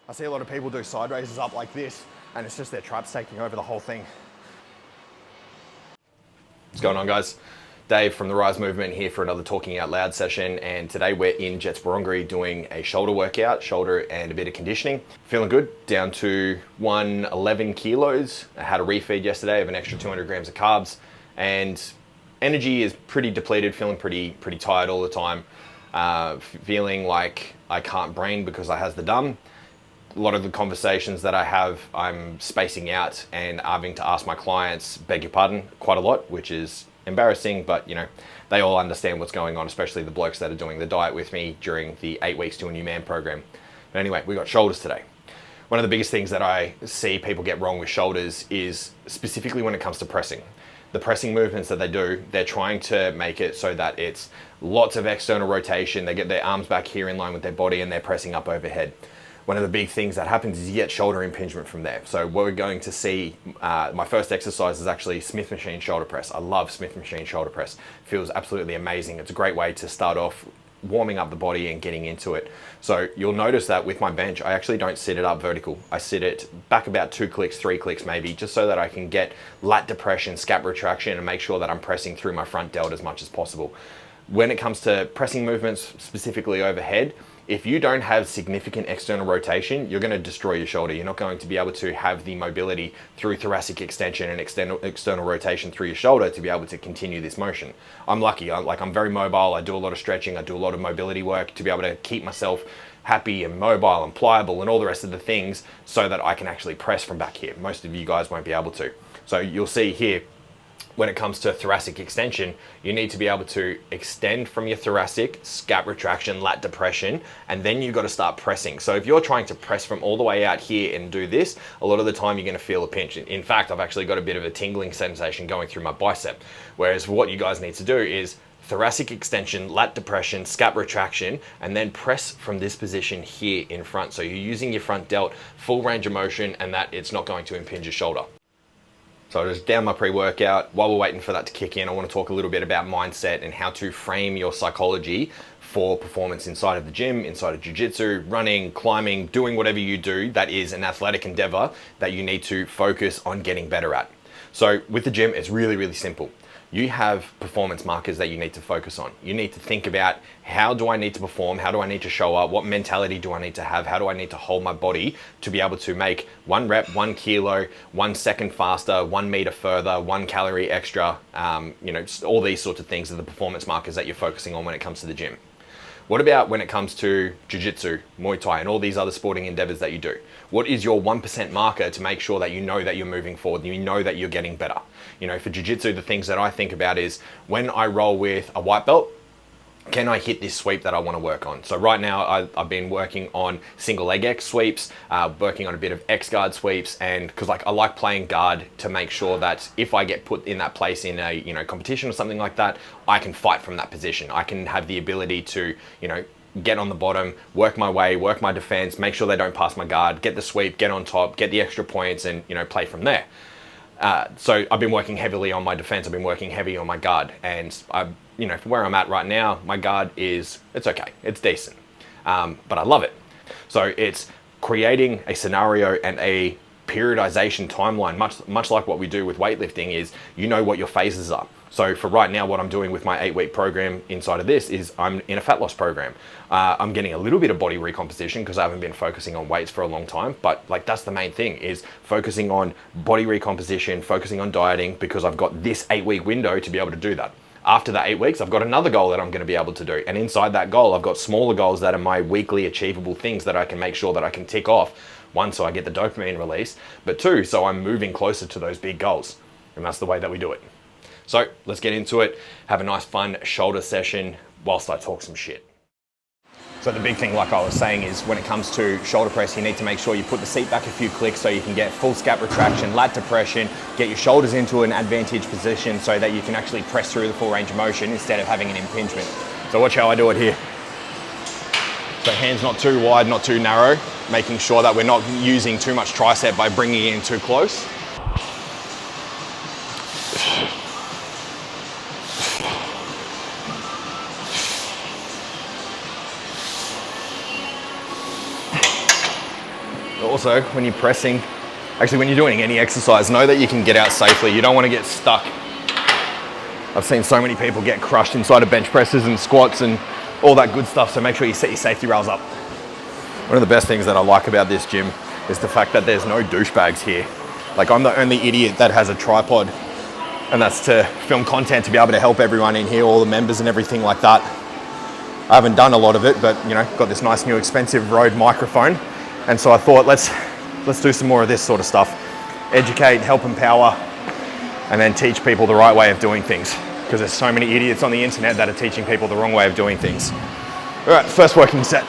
I see a lot of people do side raises up like this, and it's just their traps taking over the whole thing. What's going on, guys? Dave from the R.Y.S.E movement here for another Talking Out Loud session, and today we're in Jets Barongary doing a shoulder workout, shoulder and a bit of conditioning. Feeling good, down to 111 kilos. I had a refeed yesterday of an extra 200 grams of carbs, and energy is pretty depleted, feeling pretty tired all the time, feeling like I can't brain because I has the dumb. A lot of the conversations that I have, I'm spacing out and having to ask my clients, beg your pardon, quite a lot, which is embarrassing, but you know, they all understand what's going on, especially the blokes that are doing the diet with me during the 8 weeks to a new man program. But anyway, we got shoulders today. One of the biggest things that I see people get wrong with shoulders is specifically when it comes to pressing. The pressing movements that they do, they're trying to make it so that it's lots of external rotation. They get their arms back here in line with their body and they're pressing up overhead. One of the big things that happens is you get shoulder impingement from there. So what we're going to see, my first exercise is actually Smith machine shoulder press. I love Smith machine shoulder press. Feels absolutely amazing. It's a great way to start off warming up the body and getting into it. So you'll notice that with my bench, I actually don't sit it up vertical. I sit it back about 2 clicks, 3 clicks maybe, just so that I can get lat depression, scap retraction, and make sure that I'm pressing through my front delt as much as possible. When it comes to pressing movements, specifically overhead, if you don't have significant external rotation, you're going to destroy your shoulder. You're not going to be able to have the mobility through thoracic extension and external rotation through your shoulder to be able to continue this motion. I'm lucky. I'm very mobile. I do a lot of stretching. I do a lot of mobility work to be able to keep myself happy and mobile and pliable and all the rest of the things so that I can actually press from back here. Most of you guys won't be able to. So you'll see here, when it comes to thoracic extension, you need to be able to extend from your thoracic, scap retraction, lat depression, and then you've got to start pressing. So if you're trying to press from all the way out here and do this, a lot of the time you're going to feel a pinch. In fact, I've actually got a bit of a tingling sensation going through my bicep. Whereas what you guys need to do is thoracic extension, lat depression, scap retraction, and then press from this position here in front. So you're using your front delt, full range of motion, and that it's not going to impinge your shoulder. So I just down my pre-workout. While we're waiting for that to kick in, I want to talk a little bit about mindset and how to frame your psychology for performance inside of the gym, inside of jiu-jitsu, running, climbing, doing whatever you do that is an athletic endeavor that you need to focus on getting better at. So with the gym, it's really simple. You have performance markers that you need to focus on. You need to think about, how do I need to perform? How do I need to show up? What mentality do I need to have? How do I need to hold my body to be able to make 1 rep, 1 kilo, 1 second faster, 1 meter further, 1 calorie extra? All these sorts of things are the performance markers that you're focusing on when it comes to the gym. What about when it comes to jiu-jitsu, Muay Thai, and all these other sporting endeavors that you do? What is your 1% marker to make sure that you know that you're moving forward, you know that you're getting better? You know, for jiu-jitsu, the things that I think about is, when I roll with a white belt, can I hit this sweep that I want to work on? So right now I've been working on single leg X sweeps, working on a bit of X guard sweeps, and because I like playing guard to make sure that if I get put in that place in a competition or something like that, I can fight from that position. I can have the ability to get on the bottom, work my way, work my defense, make sure they don't pass my guard, get the sweep, get on top, get the extra points, and play from there. So I've been working heavily on my defense. I've been working heavy on my guard, and for where I'm at right now, my guard it's okay, it's decent, but I love it. So it's creating a scenario and a periodization timeline, much like what we do with weightlifting, is what your phases are. So for right now, what I'm doing with my 8-week program inside of this is I'm in a fat loss program. I'm getting a little bit of body recomposition because I haven't been focusing on weights for a long time, but that's the main thing, is focusing on body recomposition, focusing on dieting, because I've got this 8-week window to be able to do that. After that 8 weeks, I've got another goal that I'm going to be able to do. And inside that goal, I've got smaller goals that are my weekly achievable things that I can make sure that I can tick off. 1, so I get the dopamine release, but 2, so I'm moving closer to those big goals. And that's the way that we do it. So let's get into it. Have a nice fun shoulder session whilst I talk some shit. So the big thing, like I was saying, is when it comes to shoulder press, you need to make sure you put the seat back a few clicks so you can get full scap retraction, lat depression, get your shoulders into an advantage position so that you can actually press through the full range of motion instead of having an impingement. So watch how I do it here. So hands not too wide, not too narrow, making sure that we're not using too much tricep by bringing it in too close. Also, when you're pressing, actually when you're doing any exercise, know that you can get out safely. You don't want to get stuck. I've seen so many people get crushed inside of bench presses and squats and all that good stuff, so make sure you set your safety rails up. One of the best things that I like about this gym is the fact that there's no douchebags here. Like, I'm the only idiot that has a tripod, and that's to film content, to be able to help everyone in here, all the members and everything like that. I haven't done a lot of it, but you know, got this nice new expensive Rode microphone, and so I thought let's do some more of this sort of stuff. Educate, help empower, and then teach people the right way of doing things, because there's so many idiots on the internet that are teaching people the wrong way of doing things. All right, first working set.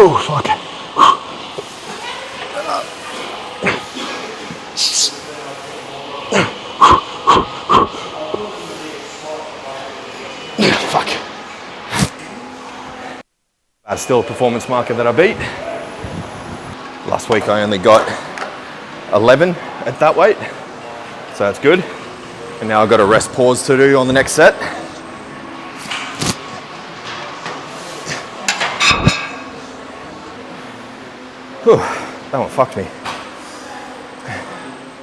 Oh, fuck. Fuck. That's still a performance marker that I beat. Last week I only got 11 at that weight, so that's good. And now I've got a rest pause to do on the next set. Whew, that one fucked me.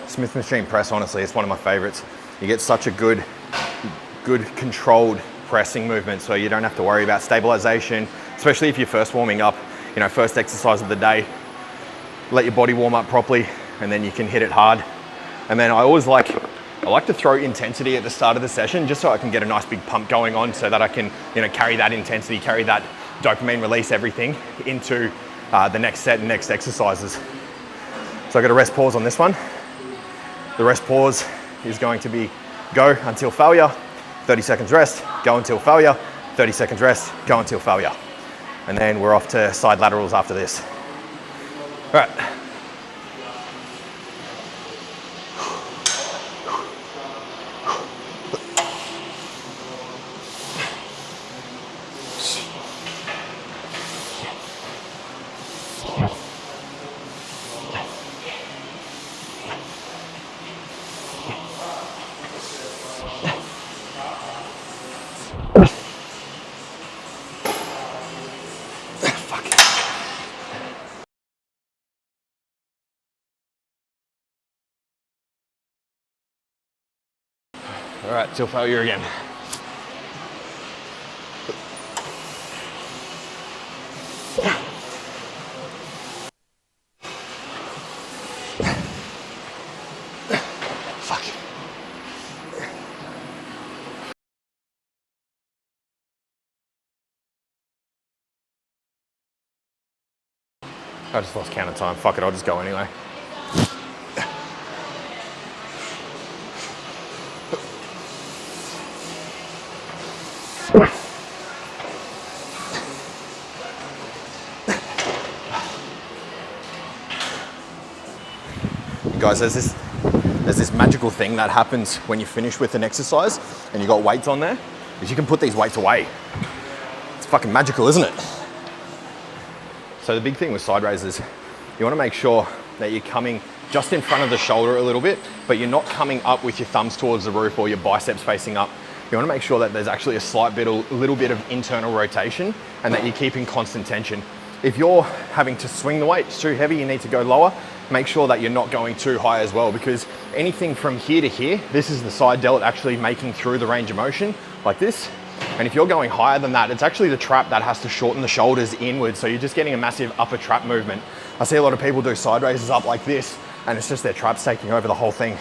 Smith machine press, honestly, it's one of my favorites. You get such a good controlled pressing movement, so you don't have to worry about stabilization, especially if you're first warming up, you know, first exercise of the day. Let your body warm up properly, and then you can hit it hard. And then I like to throw intensity at the start of the session, just so I can get a nice big pump going on, so that I can, you know, carry that intensity, carry that dopamine release, everything into the next set and next exercises. So I got a rest pause on this one. The rest pause is going to be go until failure, 30 seconds rest, go until failure, 30 seconds rest, go until failure. And then we're off to side laterals after this. All right. All right, till failure again. Fuck. I just lost count of time. Fuck it, I'll just go anyway. Guys, there's this magical thing that happens when you finish with an exercise and you got weights on there, is you can put these weights away. It's fucking magical, isn't it? So the big thing with side raises, you want to make sure that you're coming just in front of the shoulder a little bit, but you're not coming up with your thumbs towards the roof or your biceps facing up. You want to make sure that there's actually a little bit of internal rotation, and that you're keeping constant tension. If you're having to swing the weight, it's too heavy, you need to go lower, make sure that you're not going too high as well, because anything from here to here, this is the side delt actually making through the range of motion like this. And if you're going higher than that, it's actually the trap that has to shorten the shoulders inward. So you're just getting a massive upper trap movement. I see a lot of people do side raises up like this, and it's just their traps taking over the whole thing.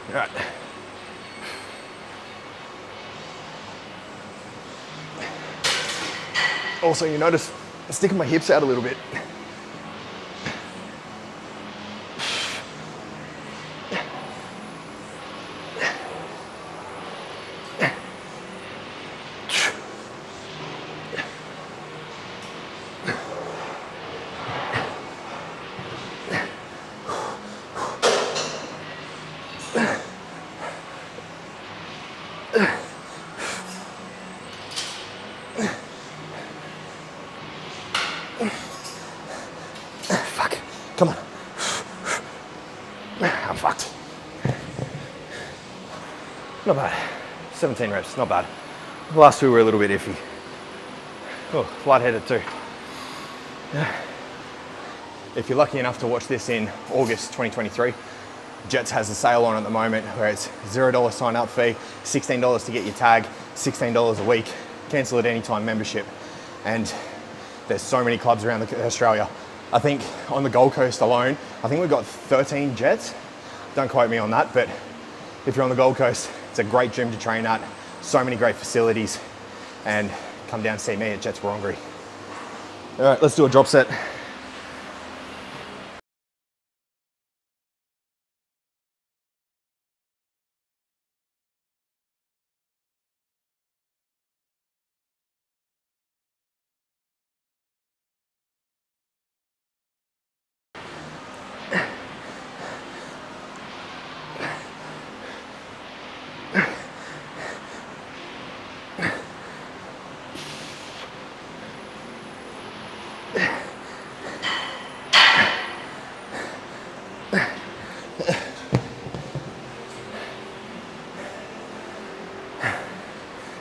All right. Also, you notice I'm sticking my hips out a little bit. I'm fucked. Not bad. 17 reps, not bad. The last two were a little bit iffy. Oh, lightheaded too. If you're lucky enough to watch this in August 2023, Jets has a sale on at the moment where it's $0 sign up fee, $16 to get your tag, $16 a week, cancel at any time membership. And there's so many clubs around Australia. I think on the Gold Coast alone, I think we've got 13 Jets. Don't quote me on that, but if you're on the Gold Coast, it's a great gym to train at, so many great facilities, and come down and see me at Jets Warongary. All right, let's do a drop set.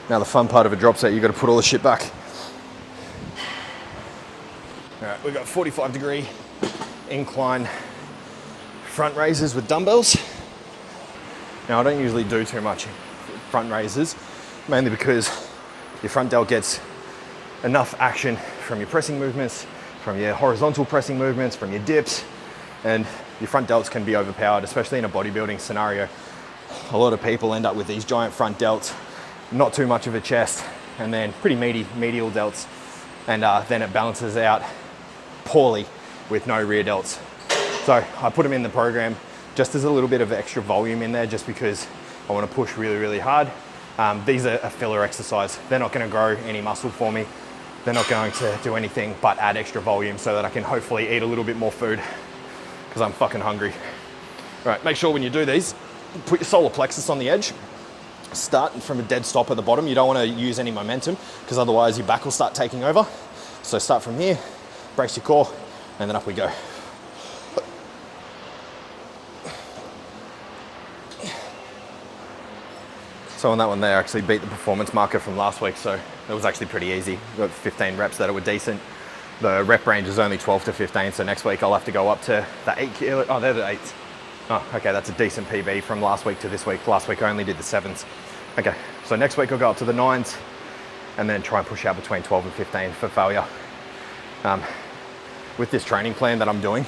Now the fun part of a drop set, you've got to put all the shit back. All right, we've got 45-degree incline front raises with dumbbells. Now I don't usually do too much front raises, mainly because your front delt gets enough action from your pressing movements, from your horizontal pressing movements, from your dips, and your front delts can be overpowered, especially in a bodybuilding scenario. A lot of people end up with these giant front delts, not too much of a chest, and then pretty meaty medial delts, and then it balances out poorly with no rear delts. So I put them in the program just as a little bit of extra volume in there, just because I want to push really, really hard. These are a filler exercise. They're not going to grow any muscle for me. They're not going to do anything but add extra volume so that I can hopefully eat a little bit more food, because I'm fucking hungry. All right, make sure when you do these, put your solar plexus on the edge. Start from a dead stop at the bottom. You don't want to use any momentum, because otherwise your back will start taking over. So start from here, brace your core, and then up we go. So on that one there, I actually beat the performance marker from last week, so it was actually pretty easy. We got 15 reps that were decent. The rep range is only 12 to 15, so next week I'll have to go up to the 8 kilo. Oh, they're the 8s. Oh, okay, that's a decent PB from last week to this week. Last week I only did the 7s. Okay, so next week I'll go up to the 9s and then try and push out between 12 and 15 for failure. With this training plan that I'm doing,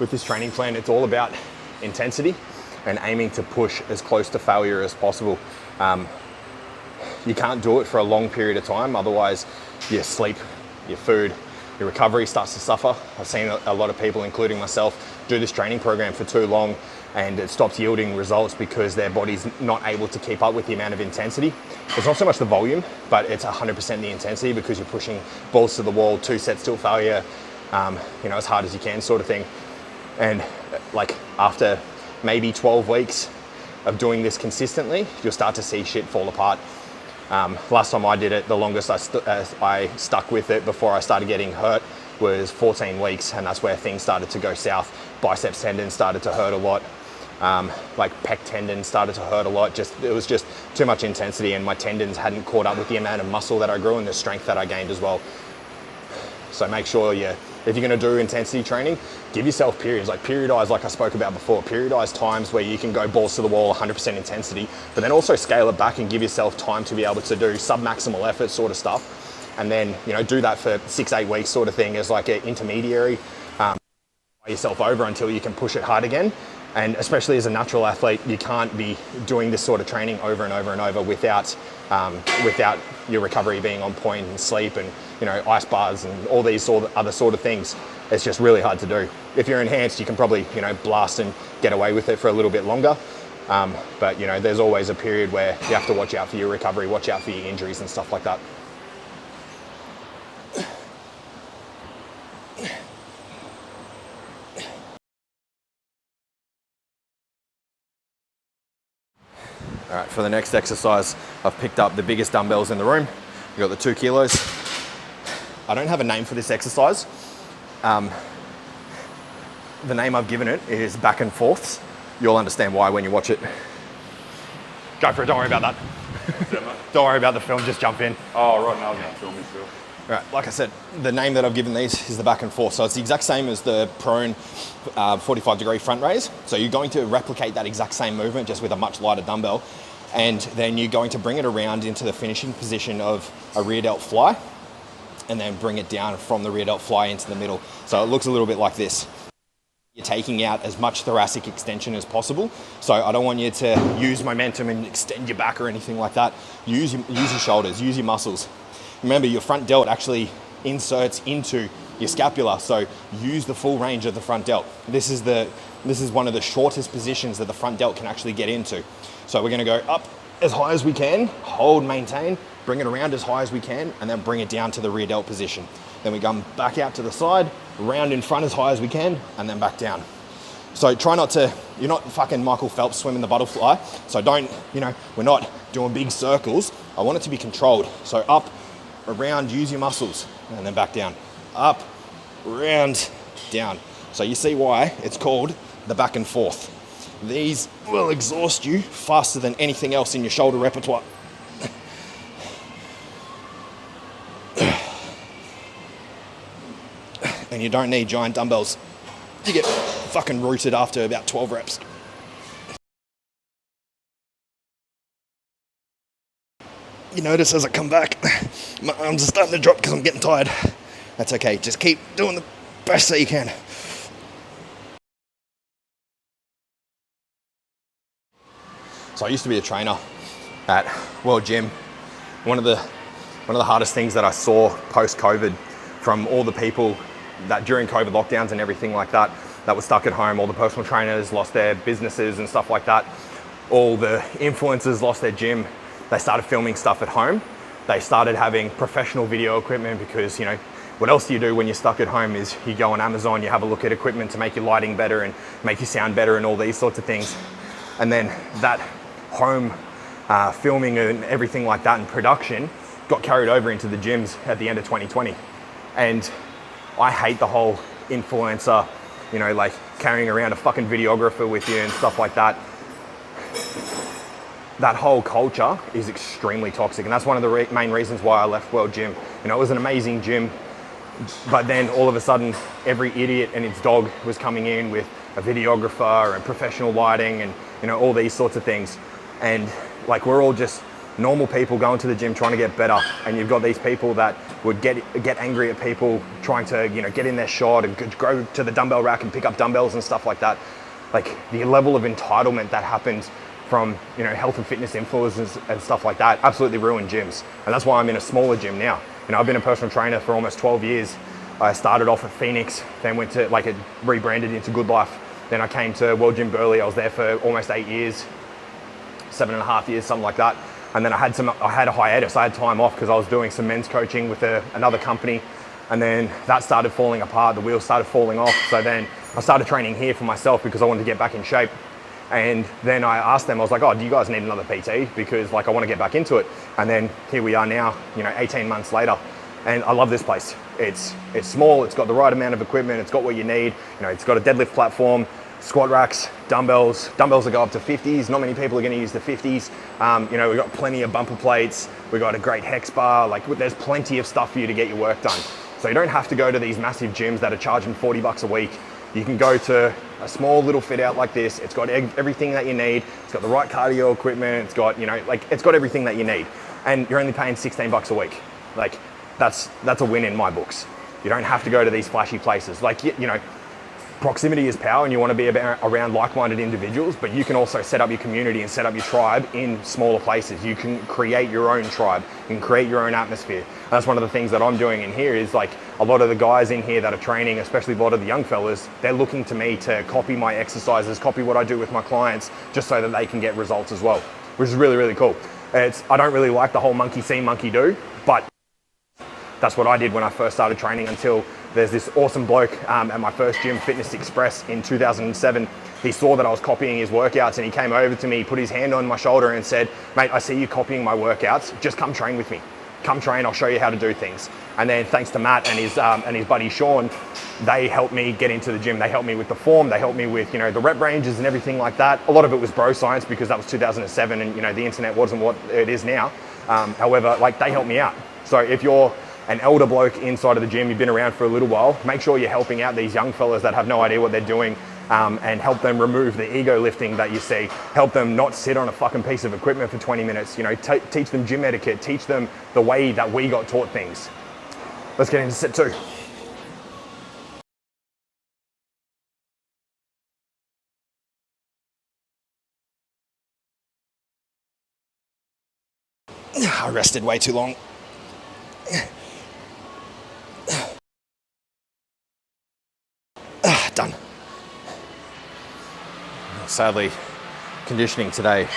it's all about intensity and aiming to push as close to failure as possible. You can't do it for a long period of time, otherwise your sleep, your food, your recovery starts to suffer. I've seen a lot of people, including myself, do this training program for too long and it stops yielding results because their body's not able to keep up with the amount of intensity. It's not so much the volume, but it's 100% the intensity, because you're pushing balls to the wall, 2 sets till failure, as hard as you can, sort of thing. And like after maybe 12 weeks of doing this consistently, you'll start to see shit fall apart. Last time I did it, the longest I stuck with it before I started getting hurt was 14 weeks, and that's where things started to go south. Biceps tendon started to hurt a lot. Like pec tendon started to hurt a lot. It was just too much intensity, and my tendons hadn't caught up with the amount of muscle that I grew and the strength that I gained as well. So make sure if you're gonna do intensity training, give yourself periods, like periodize, like I spoke about before, periodize times where you can go balls to the wall, 100% intensity, but then also scale it back and give yourself time to be able to do sub-maximal effort sort of stuff. And then, do that for 6-8 weeks sort of thing as like an intermediary, yourself over until you can push it hard again. And especially as a natural athlete, you can't be doing this sort of training over and over and over without your recovery being on point, and sleep, and ice baths and all these other sort of things. It's just really hard to do. If you're enhanced, you can probably blast and get away with it for a little bit longer. But there's always a period where you have to watch out for your recovery, watch out for your injuries and stuff like that. All right, for the next exercise, I've picked up the biggest dumbbells in the room. We've got the 2 kilos. I don't have a name for this exercise. the name I've given it is back and forths. You'll understand why when you watch it. Go for it, don't worry about that. Don't worry about the film, just jump in. Oh, right, now I'm going to film still. Right, like I said, the name that I've given these is the back and forth. So it's the exact same as the prone 45-degree front raise. So you're going to replicate that exact same movement just with a much lighter dumbbell. And then you're going to bring it around into the finishing position of a rear delt fly, and then bring it down from the rear delt fly into the middle. So it looks a little bit like this. You're taking out as much thoracic extension as possible. So I don't want you to use momentum and extend your back or anything like that. Use your shoulders, use your muscles. Remember, your front delt actually inserts into your scapula, so use the full range of the front delt. This is one of the shortest positions that the front delt can actually get into. So we're gonna go up as high as we can, hold, maintain, bring it around as high as we can, and then bring it down to the rear delt position. Then we come back out to the side, round in front as high as we can, and then back down. So try not to, you're not fucking Michael Phelps swimming the butterfly, so don't, we're not doing big circles. I want it to be controlled. So up, around, use your muscles, and then back down. Up, round, down. So you see why it's called the back and forth. These will exhaust you faster than anything else in your shoulder repertoire. And you don't need giant dumbbells. You get fucking rooted after about 12 reps. You notice as I come back, my arms are starting to drop because I'm getting tired. That's okay, just keep doing the best that you can. So I used to be a trainer at World Gym. One of the hardest things that I saw post-COVID from all the people that during COVID lockdowns and everything like that were stuck at home, all the personal trainers lost their businesses and stuff like that. All the influencers lost their gym. They started filming stuff at home. They started having professional video equipment because, what else do you do when you're stuck at home is you go on Amazon, you have a look at equipment to make your lighting better and make you sound better and all these sorts of things. And then that home filming and everything like that and production got carried over into the gyms at the end of 2020. And I hate the whole influencer, like carrying around a fucking videographer with you and stuff like that. That whole culture is extremely toxic, and that's one of the main reasons why I left World Gym. It was an amazing gym, but then all of a sudden, every idiot and its dog was coming in with a videographer and professional lighting and all these sorts of things. And like, we're all just normal people going to the gym trying to get better, and you've got these people that would get angry at people trying to get in their shot and go to the dumbbell rack and pick up dumbbells and stuff like that. Like, the level of entitlement that happens from health and fitness influencers and stuff like that absolutely ruined gyms. And that's why I'm in a smaller gym now. I've been a personal trainer for almost 12 years. I started off at Phoenix, then went to it rebranded into Good Life. Then I came to World Gym Burley. I was there for almost 8 years, 7.5 years, something like that. And then I had a hiatus. I had time off because I was doing some men's coaching with another company. And then that started falling apart. The wheels started falling off. So then I started training here for myself because I wanted to get back in shape. And then I asked them, I was like, oh, do you guys need another PT? Because I want to get back into it. And then here we are now, 18 months later. And I love this place. It's small, it's got the right amount of equipment, it's got what you need. It's got a deadlift platform, squat racks, dumbbells that go up to 50s. Not many people are going to use the 50s. We've got plenty of bumper plates. We've got a great hex bar. There's plenty of stuff for you to get your work done. So you don't have to go to these massive gyms that are charging $40 a week. You can go to a small little fit out like this. It's got everything that you need. It's got the right cardio equipment. It's got, it's got everything that you need. And you're only paying $16 a week. That's a win in my books. You don't have to go to these flashy places. Proximity is power, and you want to be around like-minded individuals, but you can also set up your community and set up your tribe in smaller places. You can create your own tribe. You can create your own atmosphere. And that's one of the things that I'm doing in here is a lot of the guys in here that are training, especially a lot of the young fellas, they're looking to me to copy my exercises, copy what I do with my clients, just so that they can get results as well, which is really, really cool. I don't really like the whole monkey see, monkey do, but that's what I did when I first started training until there's this awesome bloke at my first gym, Fitness Express, in 2007. He saw that I was copying his workouts and he came over to me, put his hand on my shoulder and said, mate, I see you copying my workouts, just come train with me. come train, I'll show you how to do things. And then thanks to Matt and his buddy Sean, they helped me get into the gym. They helped me with the form, they helped me with, the rep ranges and everything like that. A lot of it was bro science because that was 2007 and, the internet wasn't what it is now. However, like, they helped me out. So if you're an elder bloke inside of the gym, you've been around for a little while, make sure you're helping out these young fellas that have no idea what they're doing, and help them remove the ego lifting that you see. Help them not sit on a fucking piece of equipment for 20 minutes. Teach them gym etiquette, teach them the way that we got taught things. Let's get into set 2. I rested way too long. Done. Sadly, conditioning today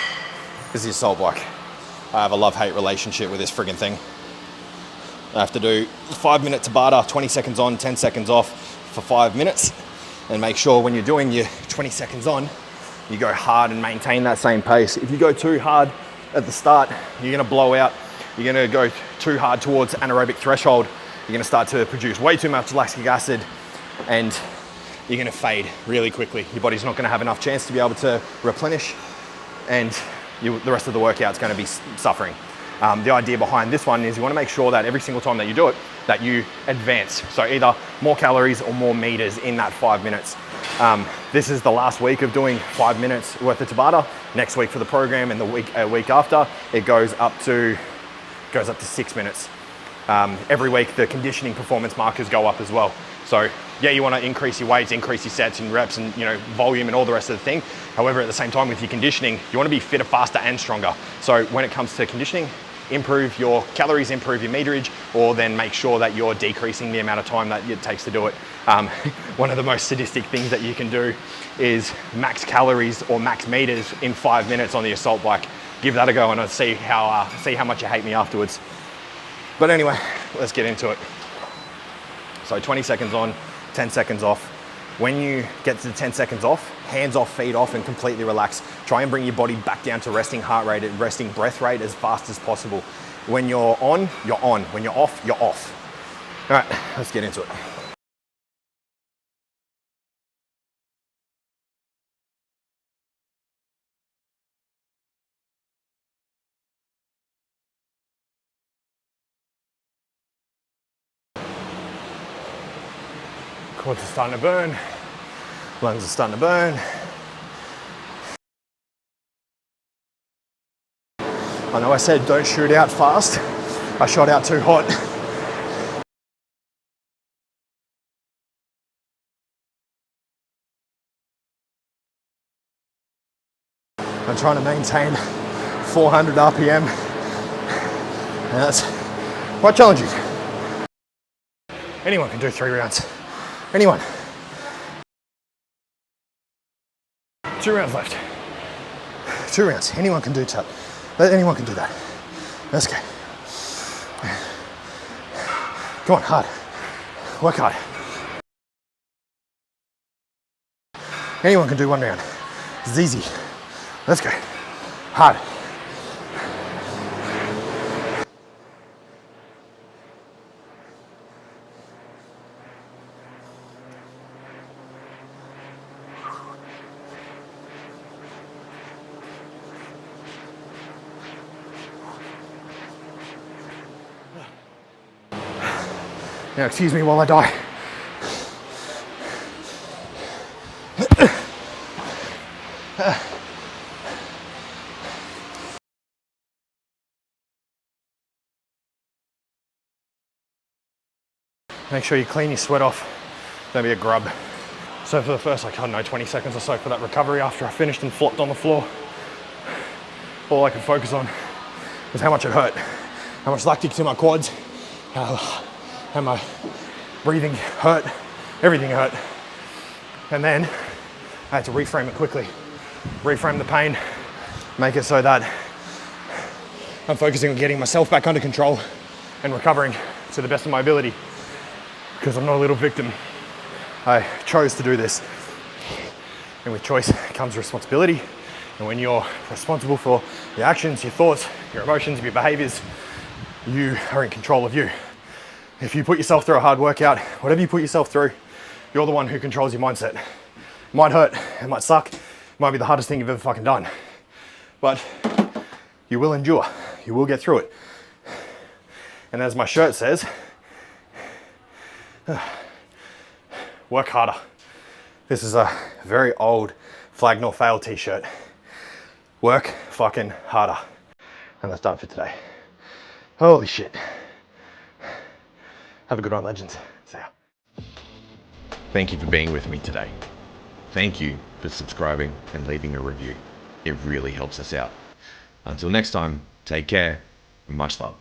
is the assault bike. I have a love-hate relationship with this friggin' thing. I have to do 5-minute Tabata, 20 seconds on, 10 seconds off for 5 minutes. And make sure when you're doing your 20 seconds on, you go hard and maintain that same pace. If you go too hard at the start, you're gonna blow out. You're gonna go too hard towards anaerobic threshold. You're gonna start to produce way too much lactic acid, and you're gonna fade really quickly. Your body's not gonna have enough chance to be able to replenish, and the rest of the workout's gonna be suffering. The idea behind this one is you wanna make sure that every single time that you do it, that you advance. So either more calories or more meters in that 5 minutes. This is the last week of doing 5 minutes worth of Tabata. Next week for the program, and the week after, it goes up to 6 minutes. Every week the conditioning performance markers go up as well. So yeah, you want to increase your weights, increase your sets and reps and volume and all the rest of the thing. However, at the same time with your conditioning, you want to be fitter, faster and stronger. So when it comes to conditioning, improve your calories, improve your meterage, or then make sure that you're decreasing the amount of time that it takes to do it. One of the most sadistic things that you can do is max calories or max meters in 5 minutes on the assault bike. Give that a go and see how much you hate me afterwards. But anyway, let's get into it. So 20 seconds on, 10 seconds off. When you get to the 10 seconds off, hands off, feet off, and completely relax. Try and bring your body back down to resting heart rate and resting breath rate as fast as possible. When you're on, you're on. When you're off, you're off. All right, let's get into it. Quads are starting to burn, lungs are starting to burn. I know I said don't shoot out fast. I shot out too hot. I'm trying to maintain 400 RPM, and that's quite challenging. Anyone can do 3 rounds. Anyone. 2 rounds left. 2 rounds. Anyone can do that. Anyone can do that. Let's go. Come on, hard. Work hard. Anyone can do 1 round. It's easy. Let's go. Hard. Now, excuse me while I die. Make sure you clean your sweat off. Don't be a grub. So for the first, 20 seconds or so for that recovery after I finished and flopped on the floor, all I could focus on was how much it hurt, how much lactic to my quads, how my breathing hurt, everything hurt. And then I had to reframe it quickly, reframe the pain, make it so that I'm focusing on getting myself back under control and recovering to the best of my ability, because I'm not a little victim. I chose to do this. And with choice comes responsibility. And when you're responsible for your actions, your thoughts, your emotions, your behaviors, You are in control of you. If you put yourself through a hard workout, whatever you put yourself through, you're the one who controls your mindset. It might hurt, it might suck, it might be the hardest thing you've ever fucking done. But you will endure, you will get through it. And as my shirt says, work harder. This is a very old Flag Nor Fail t-shirt. Work fucking harder. And that's done for today. Holy shit. Have a good one, legends. See ya. Thank you for being with me today. Thank you for subscribing and leaving a review. It really helps us out. Until next time, take care and much love.